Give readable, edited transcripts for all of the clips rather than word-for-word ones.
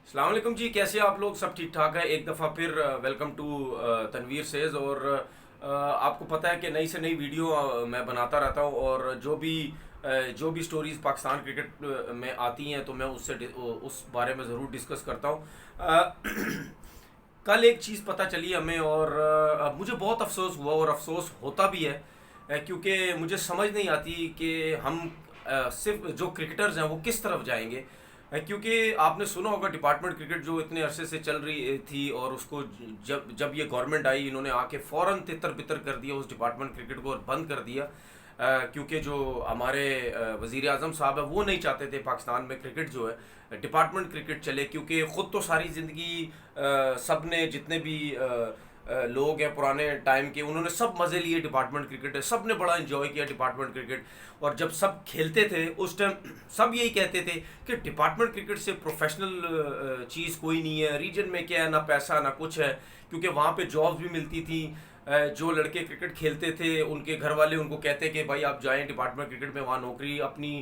अस्सलाम वालेकुम जी, कैसे आप लोग? सब ठीक ठाक है? एक दफ़ा फिर वेलकम टू तनवीर सेज। और आपको पता है कि नई से नई वीडियो मैं बनाता रहता हूँ, और जो भी स्टोरीज़ पाकिस्तान क्रिकेट में आती हैं तो मैं उस बारे में ज़रूर डिस्कस करता हूँ। कल एक चीज़ पता चली हमें, और मुझे बहुत अफसोस हुआ और अफसोस होता भी है, क्योंकि मुझे समझ नहीं आती कि हम सिर्फ जो क्रिकेटर्स हैं वो किस तरफ जाएंगे। क्योंकि आपने सुना होगा डिपार्टमेंट क्रिकेट जो इतने अरसे से चल रही थी, और उसको जब जब ये गवर्नमेंट आई इन्होंने आके फ़ौरन तितर बितर कर दिया उस डिपार्टमेंट क्रिकेट को और बंद कर दिया। क्योंकि जो हमारे वज़ीर आज़म साहब है वो नहीं चाहते थे पाकिस्तान में क्रिकेट जो है डिपार्टमेंट क्रिकेट चले, क्योंकि ख़ुद तो सारी ज़िंदगी सब ने जितने भी लोग हैं पुराने टाइम के, उन्होंने सब मज़े लिए डिपार्टमेंट क्रिकेट है, सब ने बड़ा इन्जॉय किया डिपार्टमेंट क्रिकेट। और जब सब खेलते थे उस टाइम सब यही कहते थे कि डिपार्टमेंट क्रिकेट से प्रोफेशनल चीज़ कोई नहीं है, रीजन में क्या है, ना पैसा ना कुछ है। क्योंकि वहाँ पे जॉब्स भी मिलती थी। जो लड़के क्रिकेट खेलते थे उनके घर वाले उनको कहते कि भाई आप जाएं डिपार्टमेंट क्रिकेट में, वहाँ नौकरी अपनी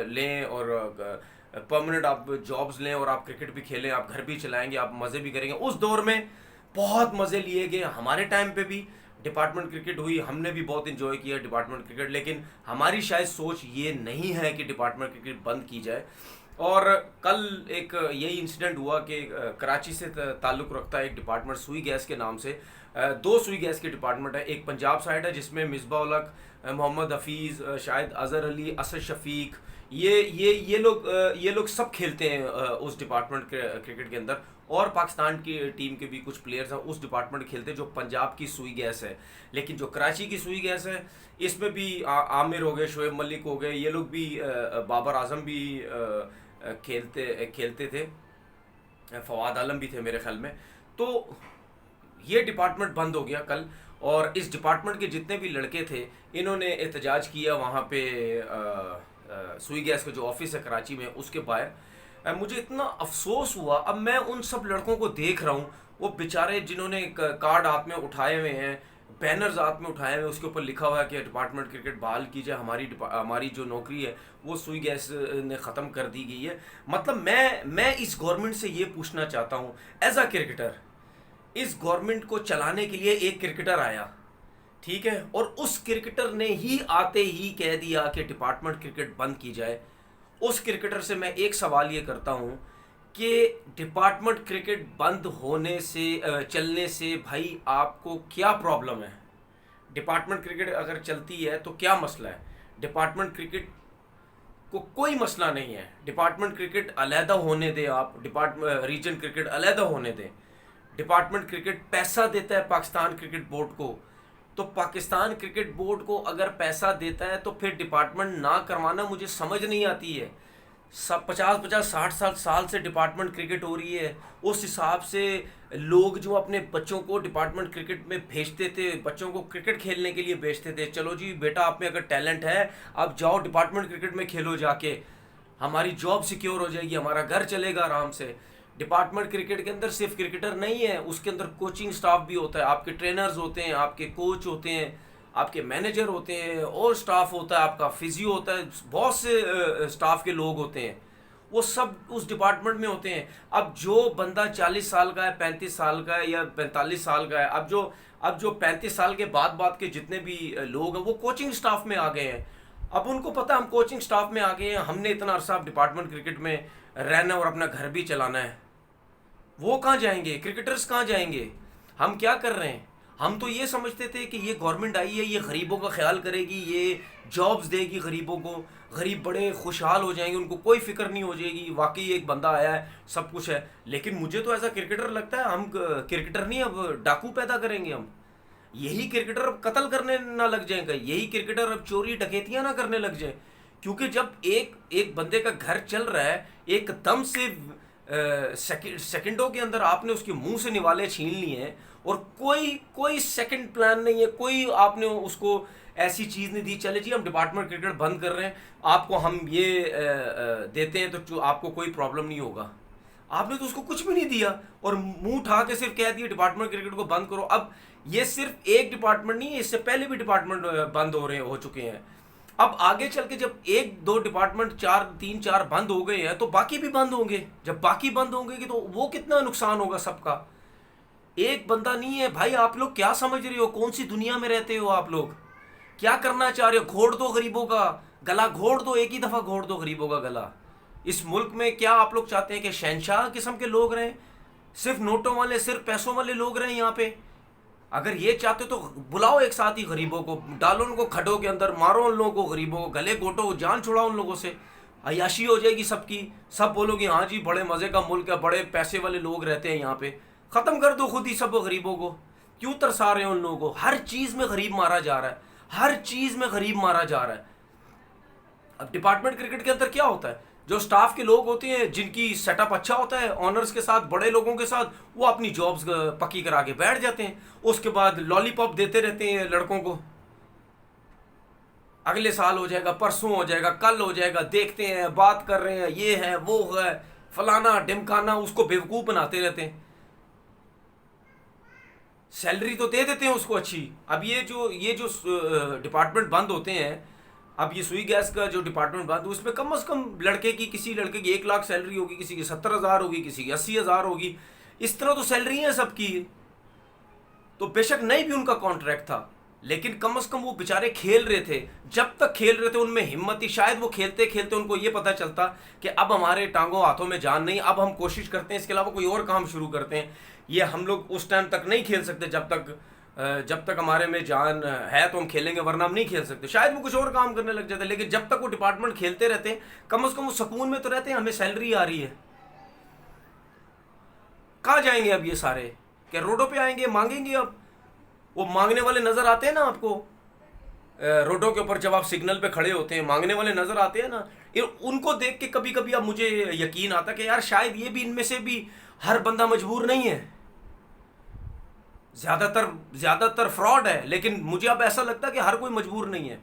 लें और परमानेंट आप जॉब्स लें, और आप क्रिकेट भी खेलें, आप घर भी चलाएंगे, आप मज़े भी करेंगे। उस दौर में बहुत मज़े लिए गए। हमारे टाइम पे भी डिपार्टमेंट क्रिकेट हुई, हमने भी बहुत इन्जॉय किया डिपार्टमेंट क्रिकेट, लेकिन हमारी शायद सोच ये नहीं है कि डिपार्टमेंट क्रिकेट बंद की जाए। और कल एक यही इंसिडेंट हुआ कि कराची से ताल्लुक़ रखता है एक डिपार्टमेंट सुई गैस के नाम से। दो सुई गैस के डिपार्टमेंट है, एक पंजाब साइड है जिसमें मिसबा उलक, मोहम्मद हफीज़, शायद अज़हर अली, असद शफीक, ये लोग सब खेलते हैं उस डिपार्टमेंट क्रिकेट के अंदर। और पाकिस्तान की टीम के भी कुछ प्लेयर्स हैं उस डिपार्टमेंट खेलते हैं जो पंजाब की सुई गैस है। लेकिन जो कराची की सुई गैस है इसमें भी आमिर हो गए, शोएब मलिक हो गए, ये लोग भी, बाबर आजम भी खेलते खेलते थे, फवाद आलम भी थे मेरे ख्याल में। तो ये डिपार्टमेंट बंद हो गया कल। और इस डिपार्टमेंट के जितने भी लड़के थे इन्होंने एहतजाज किया वहाँ पे सुई गैस का जो ऑफिस है कराची में उसके बाहर। मुझे इतना अफसोस हुआ। अब मैं उन सब लड़कों को देख रहा हूँ, वो बेचारे जिन्होंने कार्ड हाथ में उठाए हुए हैं, बैनर्स हाथ में उठाए हुए, उसके ऊपर लिखा हुआ है कि डिपार्टमेंट क्रिकेट बहाल की जाए, हमारी जो नौकरी है वो सुई गैस ने ख़त्म कर दी गई है। मतलब मैं इस गवर्नमेंट से ये पूछना चाहता हूँ, एज अ क्रिकेटर, इस गवर्नमेंट को चलाने के लिए एक क्रिकेटर आया, ठीक है, और उस क्रिकेटर ने ही आते ही कह दिया कि डिपार्टमेंट क्रिकेट बंद की जाए। उस क्रिकेटर से मैं एक सवाल ये करता हूँ कि डिपार्टमेंट क्रिकेट बंद होने से चलने से भाई आपको क्या प्रॉब्लम है? डिपार्टमेंट क्रिकेट अगर चलती है तो क्या मसला है? डिपार्टमेंट क्रिकेट को कोई मसला नहीं है। डिपार्टमेंट क्रिकेट अलहदा होने दें, आप डिपार्टमेंट रीजन क्रिकेट अलहदा होने दें। डिपार्टमेंट क्रिकेट पैसा देता है पाकिस्तान क्रिकेट बोर्ड को, तो पाकिस्तान क्रिकेट बोर्ड को अगर पैसा देता है तो फिर डिपार्टमेंट ना करवाना मुझे समझ नहीं आती है। सब 50-50 60 साल से डिपार्टमेंट क्रिकेट हो रही है। उस हिसाब से लोग जो अपने बच्चों को डिपार्टमेंट क्रिकेट में भेजते थे, बच्चों को क्रिकेट खेलने के लिए भेजते थे, चलो जी बेटा आप में अगर टैलेंट है आप जाओ डिपार्टमेंट क्रिकेट में खेलो जाके, हमारी जॉब सिक्योर हो जाएगी, हमारा घर चलेगा आराम से। डिपार्टमेंट क्रिकेट के अंदर सिर्फ क्रिकेटर नहीं है, उसके अंदर कोचिंग स्टाफ भी होता है, आपके ट्रेनर्स होते हैं, आपके कोच होते हैं, आपके मैनेजर होते हैं, और स्टाफ होता है, आपका फिजियो होता है, बहुत से स्टाफ के लोग होते हैं, वो सब उस डिपार्टमेंट में होते हैं। अब जो बंदा 40 साल का है, 35 साल का है या 45 साल का है, अब जो 35 साल के बाद के जितने भी लोग हैं वो कोचिंग स्टाफ में आ गए हैं। अब उनको पता हम कोचिंग स्टाफ में आ गए हैं, हमने इतना अरसा डिपार्टमेंट क्रिकेट में रहना और अपना घर भी चलाना है। वो कहाँ जाएंगे? क्रिकेटर्स कहाँ जाएंगे? हम क्या कर रहे हैं? हम तो ये समझते थे कि ये गवर्नमेंट आई है, ये गरीबों का ख्याल करेगी, ये जॉब्स देगी गरीबों को, गरीब बड़े खुशहाल हो जाएंगे, उनको कोई फिक्र नहीं हो जाएगी, वाकई एक बंदा आया है, सब कुछ है। लेकिन मुझे तो ऐसा क्रिकेटर लगता है हम क्रिकेटर नहीं, अब डाकू पैदा करेंगे हम। यही क्रिकेटर अब कत्ल करने ना लग जाएंगे, यही क्रिकेटर अब चोरी डकैतियां ना करने लग जाए। क्योंकि जब एक एक बंदे का घर चल रहा है, एकदम से सेकंडों के अंदर आपने उसके मुंह से निवाले छीन लिए हैं, और कोई कोई सेकंड प्लान नहीं है, कोई आपने उसको ऐसी चीज़ नहीं दी चले जी हम डिपार्टमेंट क्रिकेट बंद कर रहे हैं, आपको हम ये देते हैं तो आपको कोई प्रॉब्लम नहीं होगा। आपने तो उसको कुछ भी नहीं दिया और मुंह उठा के सिर्फ कह दिया डिपार्टमेंट क्रिकेट को बंद करो। अब ये सिर्फ एक डिपार्टमेंट नहीं है, इससे पहले भी डिपार्टमेंट बंद हो चुके हैं। अब आगे चल के जब एक दो डिपार्टमेंट चार तीन चार बंद हो गए हैं तो बाकी भी बंद होंगे। जब बाकी बंद होंगे तो वो कितना नुकसान होगा सबका। एक बंदा नहीं है भाई। आप लोग क्या समझ रहे हो, कौन सी दुनिया में रहते हो आप लोग? क्या करना चाह रहे हो? घोड़ दो गरीबों का गला, घोड़ दो, एक ही दफा घोड़ दो गरीबों का गला। इस मुल्क में क्या आप लोग चाहते हैं कि शहनशाह किस्म के लोग रहें, सिर्फ नोटों वाले, सिर्फ पैसों वाले लोग रहें यहाँ पे? अगर ये चाहते हो तो बुलाओ एक साथ ही गरीबों को, डालो उनको खड्डों के अंदर, मारो उन लोगों को, गरीबों को गले घोटो, जान छुड़ाओ उन लोगों से, अयाशी हो जाएगी सबकी। सब बोलोगे हाँ जी बड़े मज़े का मुल्क है, बड़े पैसे वाले लोग रहते हैं यहाँ पे। ख़त्म कर दो खुद ही सब गरीबों को। क्यों तरसा रहे हो उन लोगों को? हर चीज़ में गरीब मारा जा रहा है, हर चीज़ में गरीब मारा जा रहा है। अब डिपार्टमेंट क्रिकेट के अंदर क्या होता है, जो स्टाफ के लोग होते हैं, जिनकी सेटअप अच्छा होता है ऑनर्स के साथ, बड़े लोगों के साथ, वो अपनी जॉब्स पक्की करा के बैठ जाते हैं। उसके बाद लॉलीपॉप देते रहते हैं लड़कों को, अगले साल हो जाएगा, परसों हो जाएगा, कल हो जाएगा, देखते हैं, बात कर रहे हैं, ये है वो है, फलाना ढिमकाना, उसको बेवकूफ़ बनाते रहते हैं। सैलरी तो दे देते हैं उसको अच्छी। अब ये जो डिपार्टमेंट बंद होते हैं, अब ये सुई गैस का जो डिपार्टमेंट बंद, उसमें कम से कम लड़के की, किसी लड़के की 1 लाख सैलरी होगी, किसी की 70,000 होगी, किसी की 80,000 होगी। इस तरह तो सैलरी है सबकी। तो बेशक नहीं भी उनका कॉन्ट्रैक्ट था, लेकिन कम से कम वो बेचारे खेल रहे थे। जब तक खेल रहे थे उनमें हिम्मत थी। शायद वो खेलते खेलते उनको ये पता चलता कि अब हमारे टांगों हाथों में जान नहीं, अब हम कोशिश करते हैं, इसके अलावा कोई और काम शुरू करते हैं। ये हम लोग उस टाइम तक नहीं खेल सकते, जब तक हमारे में जान है तो हम खेलेंगे, वरना हम नहीं खेल सकते। शायद वो कुछ और काम करने लग जाते, लेकिन जब तक वो डिपार्टमेंट खेलते रहते हैं, कम से कम वो सुकून में तो रहते हैं, हमें सैलरी आ रही है। कहाँ जाएंगे अब ये सारे? क्या रोडों पे आएंगे, मांगेंगे? अब वो मांगने वाले नजर आते हैं ना आपको रोडों के ऊपर, जब आप सिग्नल पे खड़े होते हैं, मांगने वाले नजर आते हैं ना। उनको देख के कभी कभी अब मुझे यकीन आता कि यार शायद ये भी, इनमें से भी हर बंदा मजबूर नहीं है, ज्यादातर फ्रॉड है। लेकिन मुझे अब ऐसा लगता है कि हर कोई मजबूर नहीं है।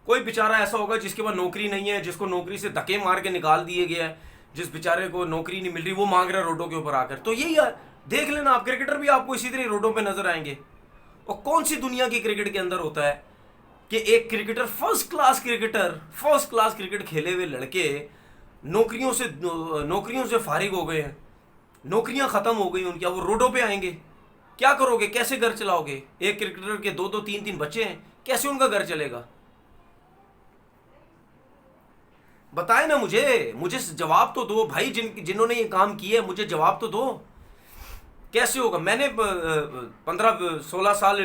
कोई बेचारा ऐसा होगा जिसके पास नौकरी नहीं है, जिसको नौकरी से धक्के मार के निकाल दिए गया है, जिस बेचारे को नौकरी नहीं मिल रही, वो मांग रहा है रोडों के ऊपर आकर। तो यही देख लेना आप, क्रिकेटर भी आपको इसी तरह रोडों पे नजर आएंगे। और कौन सी दुनिया की क्रिकेट के अंदर होता है कि एक क्रिकेटर, फर्स्ट क्लास क्रिकेट खेले हुए लड़के नौकरियों से फारिग हो गए हैं, नौकरियां खत्म हो गई उनकी, वो रोडों पे आएंगे। क्या करोगे? कैसे घर चलाओगे? एक क्रिकेटर के 2-2 3-3 बच्चे हैं, कैसे उनका घर चलेगा? बताए ना मुझे जवाब तो दो भाई। जिन्होंने ये काम किया है, मुझे जवाब तो दो। कैसे होगा? मैंने 15-16 साल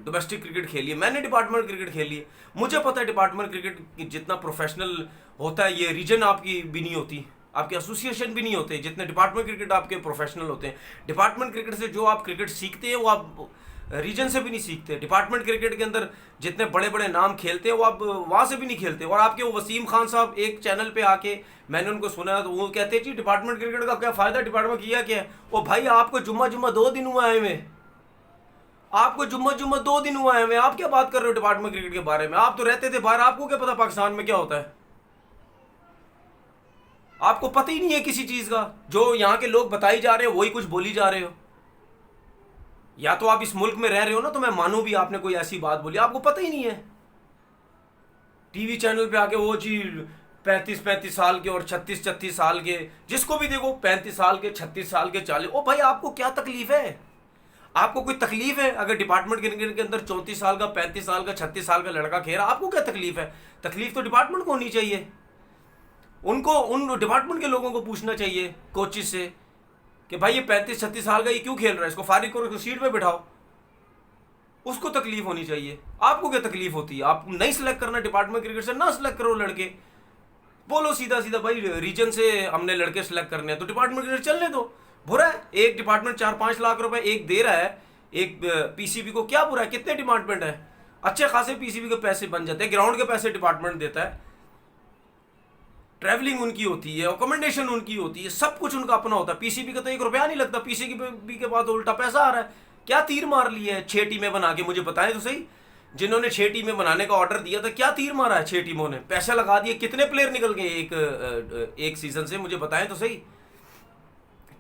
डोमेस्टिक क्रिकेट खेली है, मैंने डिपार्टमेंट क्रिकेट खेली है। मुझे पता है डिपार्टमेंट क्रिकेट जितना प्रोफेशनल होता है, ये रीजन आपकी भी नहीं होती, आपके एसोसिएशन भी नहीं होते जितने डिपार्टमेंट क्रिकेट आपके प्रोफेशनल होते हैं। डिपार्टमेंट क्रिकेट से जो आप क्रिकेट सीखते हैं वो आप रीजन से भी नहीं सीखते। डिपार्टमेंट क्रिकेट के अंदर जितने बड़े बड़े नाम खेलते हैं वो आप वहाँ से भी नहीं खेलते। और आपके वो वसीम खान साहब एक चैनल पे आके मैंने उनको सुना, तो वो कहते हैं जी डिपार्टमेंट क्रिकेट का क्या फ़ायदा, डिपार्टमेंट किया क्या है? ओ भाई, आपको जुम्मा 2 दिन हुआ है में, आपको जुम्मा 2 दिन हुआ है में, आप क्या बात कर रहे हो डिपार्टमेंट क्रिकेट के बारे में? आप तो रहते थे बाहर, आपको क्या पता पाकिस्तान में क्या होता है? आपको पता ही नहीं है किसी चीज़ का। जो यहाँ के लोग बताई जा रहे हो वही कुछ बोली जा रहे हो। या तो आप इस मुल्क में रह रहे हो ना, तो मैं मानूं भी आपने कोई ऐसी बात बोली, आपको पता ही नहीं है। टीवी चैनल पे आके वो जी 35-35 साल के और 36-36 साल के, जिसको भी देखो 35 साल के, 36 साल के, 40। ओ भाई, आपको क्या तकलीफ है? आपको कोई तकलीफ है अगर डिपार्टमेंट क्रिकेट के अंदर 34 साल का, 35 साल का, 36 साल का लड़का खेल रहा? आपको क्या तकलीफ है? तकलीफ तो डिपार्टमेंट को होनी चाहिए। उनको, उन डिपार्टमेंट के लोगों को पूछना चाहिए, कोचिज से, कि भाई ये 35-36 साल का ये क्यों खेल रहा है, इसको फारिग करो, इसको सीट पे बिठाओ। उसको तकलीफ होनी चाहिए। आपको क्या तकलीफ होती है? आप नहीं सिलेक्ट करना डिपार्टमेंट क्रिकेट से, ना सिलेक्ट करो लड़के। बोलो सीधा सीधा भाई रीजन से हमने लड़के सिलेक्ट करने हैं, तो डिपार्टमेंट क्रिकेट चलने दो। बुरा है? एक डिपार्टमेंट 4-5 लाख रुपए एक दे रहा है एक पीसीबी को, क्या बुरा है? कितने डिपार्टमेंट है, अच्छे खासे पीसीबी के पैसे बन जाते हैं, ग्राउंड के पैसे डिपार्टमेंट देता है, ट्रैवलिंग उनकी होती है, अकोमोडेशन उनकी होती है, सब कुछ उनका अपना होता है। पीसीबी का तो 1 रुपया नहीं लगता, पीसीबी के बाद उल्टा पैसा आ रहा है। क्या तीर मार लिया है 6 टीमें बना के? मुझे बताएं तो सही, जिन्होंने 6 टीमें बनाने का ऑर्डर दिया था, क्या तीर मारा है 6 टीमों ने? पैसा लगा दिए, कितने प्लेयर निकल गए एक सीजन से? मुझे बताएं तो सही,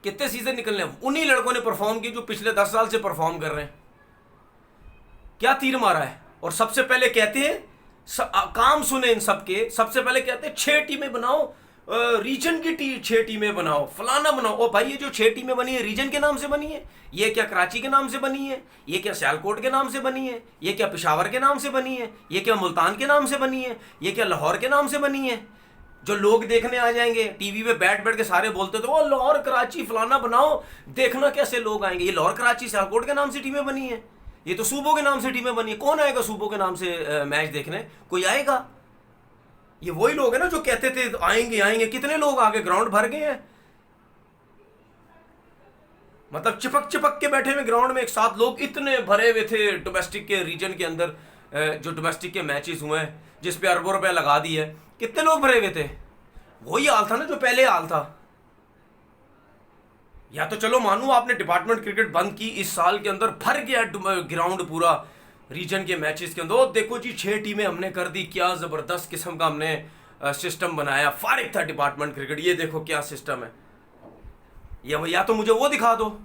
कितने सीजन निकलने? उन्हीं लड़कों ने परफॉर्म किए जो पिछले 10 साल से परफॉर्म कर रहे हैं। क्या तीर मारा है? और सबसे पहले कहते हैं, काम सुने इन सबके। सबसे पहले कहते हैं 6 टीमें बनाओ, रीजन की 6 टीमें बनाओ, फलाना बनाओ। ओ भाई, ये जो 6 टीमें बनी है रीजन के नाम से बनी है? ये क्या कराची के नाम से बनी है? ये क्या सियालकोट के नाम से बनी है? ये क्या पेशावर के नाम से बनी है? ये क्या मुल्तान के नाम से बनी है? ये क्या लाहौर के नाम से बनी है? जो लोग देखने आ जाएंगे टीवी पे बैठ बैठ के सारे बोलते थे ओ लाहौर कराची फलाना बनाओ, देखना कैसे लोग आएंगे। ये लाहौर कराची सियालकोट के नाम से टीमें बनी है? ये तो सूबों के नाम से टीमें बनी है। कौन आएगा सूबों के नाम से मैच देखने? कोई आएगा? ये वही लोग हैं ना जो कहते थे आएंगे आएंगे। कितने लोग आगे? ग्राउंड भर गए हैं। मतलब चिपक चिपक के बैठे हुए ग्राउंड में एक साथ लोग इतने भरे हुए थे डोमेस्टिक के रीजन के अंदर। जो डोमेस्टिक के मैचेस हुए हैं जिस पे अरबों रुपए लगा दिए, कितने लोग भरे हुए थे? वही हाल था ना जो पहले हाल था। या तो चलो मानो आपने डिपार्टमेंट क्रिकेट बंद की, इस साल के अंदर भर गया ग्राउंड पूरा रीजन के मैचेस के अंदर। ओ देखो जी 6 टीमें हमने कर दी, क्या जबरदस्त किस्म का हमने सिस्टम बनाया, फारिग था डिपार्टमेंट क्रिकेट, ये देखो क्या सिस्टम है। या तो मुझे वो दिखा दो।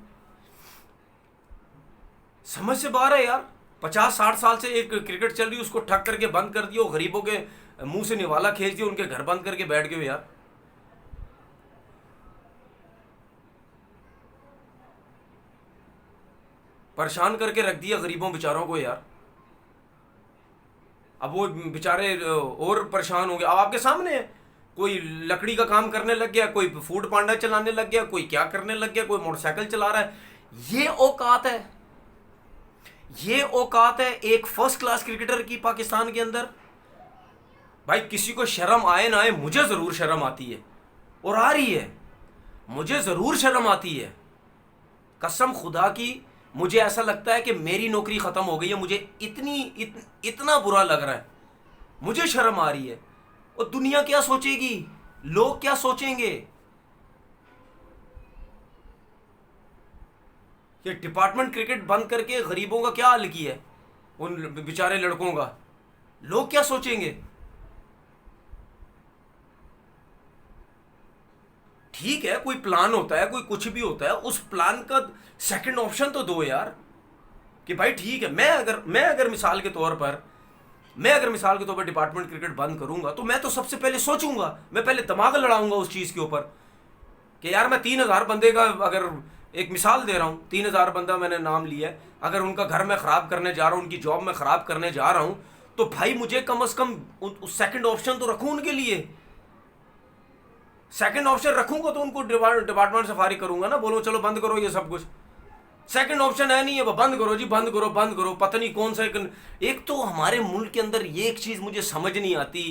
समझ से बाहर है यार। 50-60 साल से एक क्रिकेट चल रही है, उसको ठक करके बंद कर दियो, गरीबों के मुंह से निवाला खींच दियो, उनके घर बंद करके बैठ गए यार। परेशान करके रख दिया गरीबों बेचारों को यार। अब वो बेचारे और परेशान हो गए। अब आपके सामने है, कोई लकड़ी का काम करने लग गया, कोई फूड पांडा चलाने लग गया, कोई क्या करने लग गया, कोई मोटरसाइकिल चला रहा है। ये औकात है, ये औकात है एक फर्स्ट क्लास क्रिकेटर की पाकिस्तान के अंदर। भाई किसी को शर्म आए ना आए, मुझे जरूर शर्म आती है और आ रही है। मुझे जरूर शर्म आती है, कसम खुदा की। मुझे ऐसा लगता है कि मेरी नौकरी खत्म हो गई है। मुझे इतना बुरा लग रहा है, मुझे शर्म आ रही है। और दुनिया क्या सोचेगी, लोग क्या सोचेंगे कि डिपार्टमेंट क्रिकेट बंद करके गरीबों का क्या हाल किया है, उन बेचारे लड़कों का। लोग क्या सोचेंगे? ठीक है, कोई प्लान होता है, कोई कुछ भी होता है, उस प्लान का सेकंड ऑप्शन तो दो यार। कि भाई ठीक है, मैं अगर मिसाल के तौर पर डिपार्टमेंट क्रिकेट बंद करूंगा तो मैं तो सबसे पहले सोचूंगा, मैं पहले दिमाग लड़ाऊंगा उस चीज के ऊपर कि यार मैं 3000 बंदे का, अगर एक मिसाल दे रहा हूँ, 3000 बंदा मैंने नाम लिया है, अगर उनका घर मैं खराब करने जा रहा हूँ, उनकी जॉब में खराब करने जा रहा हूँ, तो भाई मुझे कम से कम उस सेकंड ऑप्शन तो रखूं उनके लिए। सेकंड ऑप्शन रखूंगा तो उनको डिपार्टमेंट से फारिग करूंगा ना, बोलो चलो बंद करो ये सब कुछ। सेकंड ऑप्शन है नहीं है, बंद करो जी, बंद करो बंद करो। पता नहीं कौन सा एक तो हमारे मुल्क के अंदर ये एक चीज मुझे समझ नहीं आती,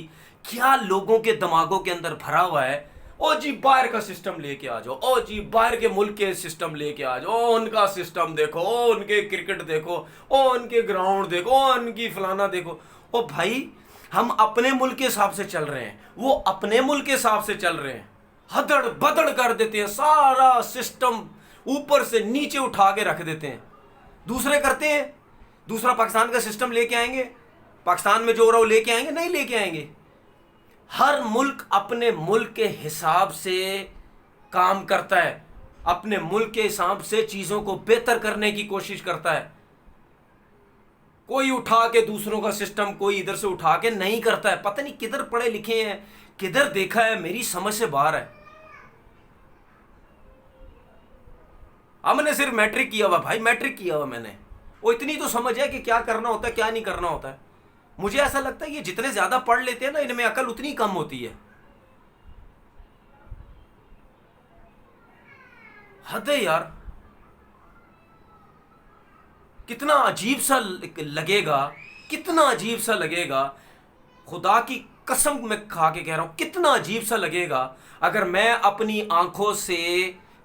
क्या लोगों के दिमागों के अंदर भरा हुआ है। ओ जी बाहर का सिस्टम लेके आ जाओ, ओ जी बाहर के मुल्क के सिस्टम लेके आ जाओ, उनका सिस्टम देखो, उनके क्रिकेट देखो, ओ उनके ग्राउंड देखो, उनकी फलाना देखो। ओ भाई हम अपने मुल्क के हिसाब से चल रहे हैं, वो अपने मुल्क के हिसाब से चल रहे हैं, हदड़ बदड़ कर देते हैं, सारा सिस्टम ऊपर से नीचे उठा के रख देते हैं। दूसरे करते हैं, दूसरा पाकिस्तान का सिस्टम लेके आएंगे, पाकिस्तान में जो हो रहा हो लेके आएंगे? नहीं लेके आएंगे। हर मुल्क अपने मुल्क के हिसाब से काम करता है, अपने मुल्क के हिसाब से चीजों को बेहतर करने की कोशिश करता है। कोई उठा के दूसरों का सिस्टम कोई इधर से उठा के नहीं करता है। पता नहीं किधर पढ़े लिखे हैं, किधर देखा है, मेरी समझ से बाहर है। हमने सिर्फ मैट्रिक किया हुआ भाई, मैट्रिक किया हुआ मैंने, वो इतनी तो समझ है कि क्या करना होता है क्या नहीं करना होता है। मुझे ऐसा लगता है ये जितने ज्यादा पढ़ लेते हैं ना, इनमें अकल उतनी कम होती है। हद है यार। कितना अजीब सा लगेगा, कितना अजीब सा लगेगा, खुदा की कसम मैं खा के कह रहा हूं, कितना अजीब सा लगेगा अगर मैं अपनी आंखों से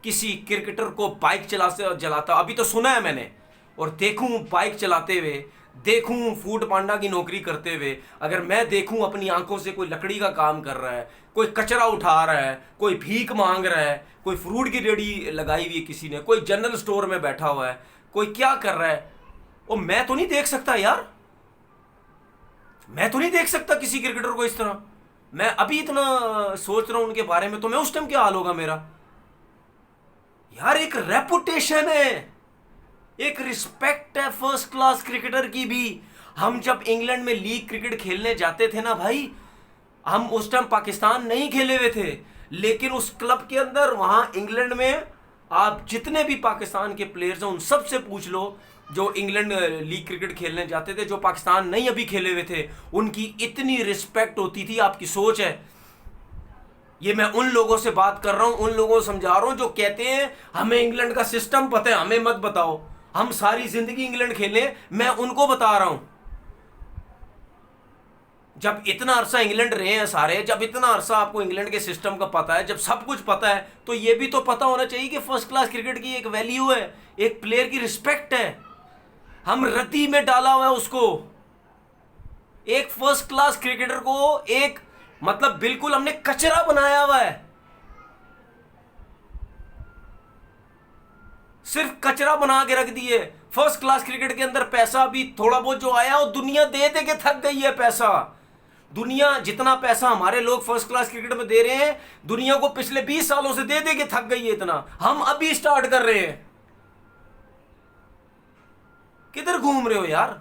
किसी क्रिकेटर को बाइक चलाता, अभी तो सुना है मैंने, और देखूं बाइक चलाते हुए, देखूं फूड पांडा की नौकरी करते हुए, अगर मैं देखूं अपनी आंखों से कोई लकड़ी का काम कर रहा है, कोई कचरा उठा रहा है, कोई भीख मांग रहा है, कोई फ्रूट की रेडी लगाई हुई है किसी ने, कोई जनरल स्टोर में बैठा हुआ है, कोई क्या कर रहा है, और मैं तो नहीं देख सकता यार, मैं तो नहीं देख सकता किसी क्रिकेटर को इस तरह। मैं अभी इतना सोच रहा हूं उनके बारे में, तो मैं उस टाइम क्या हाल होगा मेरा यार। एक रेपुटेशन है, एक रिस्पेक्ट है फर्स्ट क्लास क्रिकेटर की भी। हम जब इंग्लैंड में लीग क्रिकेट खेलने जाते थे ना भाई, हम उस टाइम पाकिस्तान नहीं खेले हुए थे, लेकिन उस क्लब के अंदर वहां इंग्लैंड में आप जितने भी पाकिस्तान के प्लेयर्स हैं उन सब से पूछ लो जो इंग्लैंड लीग क्रिकेट खेलने जाते थे, जो पाकिस्तान नहीं अभी खेले हुए थे, उनकी इतनी रिस्पेक्ट होती थी। आपकी सोच है, ये मैं उन लोगों से बात कर रहा हूं, उन लोगों को समझा रहा हूं जो कहते हैं हमें इंग्लैंड का सिस्टम पता है, हमें मत बताओ, हम सारी जिंदगी इंग्लैंड खेले। मैं उनको बता रहा हूं, जब इतना अरसा इंग्लैंड रहे हैं सारे, जब इतना अरसा आपको इंग्लैंड के सिस्टम का पता है, जब सब कुछ पता है, तो ये भी तो पता होना चाहिए कि फर्स्ट क्लास क्रिकेट की एक वैल्यू है, एक प्लेयर की रिस्पेक्ट है। हम रत्ती में डाला हुआ है उसको, एक फर्स्ट क्लास क्रिकेटर को एक मतलब बिल्कुल हमने कचरा बनाया हुआ है, सिर्फ कचरा बना के रख दिए। फर्स्ट क्लास क्रिकेट के अंदर पैसा भी थोड़ा बहुत जो आया वो दुनिया दे दे के थक गई है। पैसा, दुनिया जितना पैसा हमारे लोग फर्स्ट क्लास क्रिकेट में दे रहे हैं, दुनिया को पिछले 20 सालों से दे दे के थक गई है इतना। हम अभी स्टार्ट कर रहे हैं। किधर घूम रहे हो यार,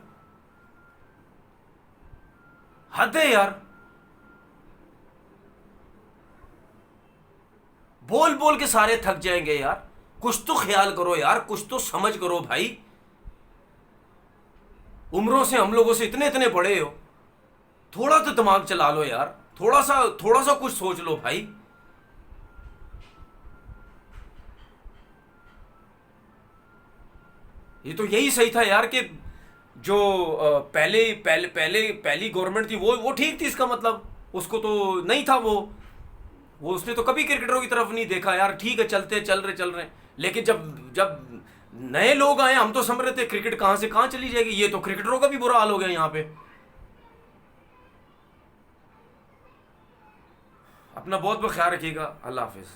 हद है यार। बोल बोल के सारे थक जाएंगे यार। कुछ तो ख्याल करो यार, कुछ तो समझ करो भाई। उम्रों से हम लोगों से इतने इतने बड़े हो, थोड़ा तो दिमाग चला लो यार, थोड़ा सा कुछ सोच लो भाई। ये तो यही सही था यार कि जो पहली गवर्नमेंट थी वो ठीक थी। इसका मतलब उसको तो नहीं था वो उसने तो कभी क्रिकेटरों की तरफ नहीं देखा यार। ठीक है, चल रहे। लेकिन जब नए लोग आए, हम तो समझ रहे थे क्रिकेट कहां से कहां चली जाएगी। ये तो क्रिकेटरों का भी बुरा हाल हो गया यहाँ पे। अपना बहुत बहुत ख्याल रखिएगा। अल्लाह हाफिज।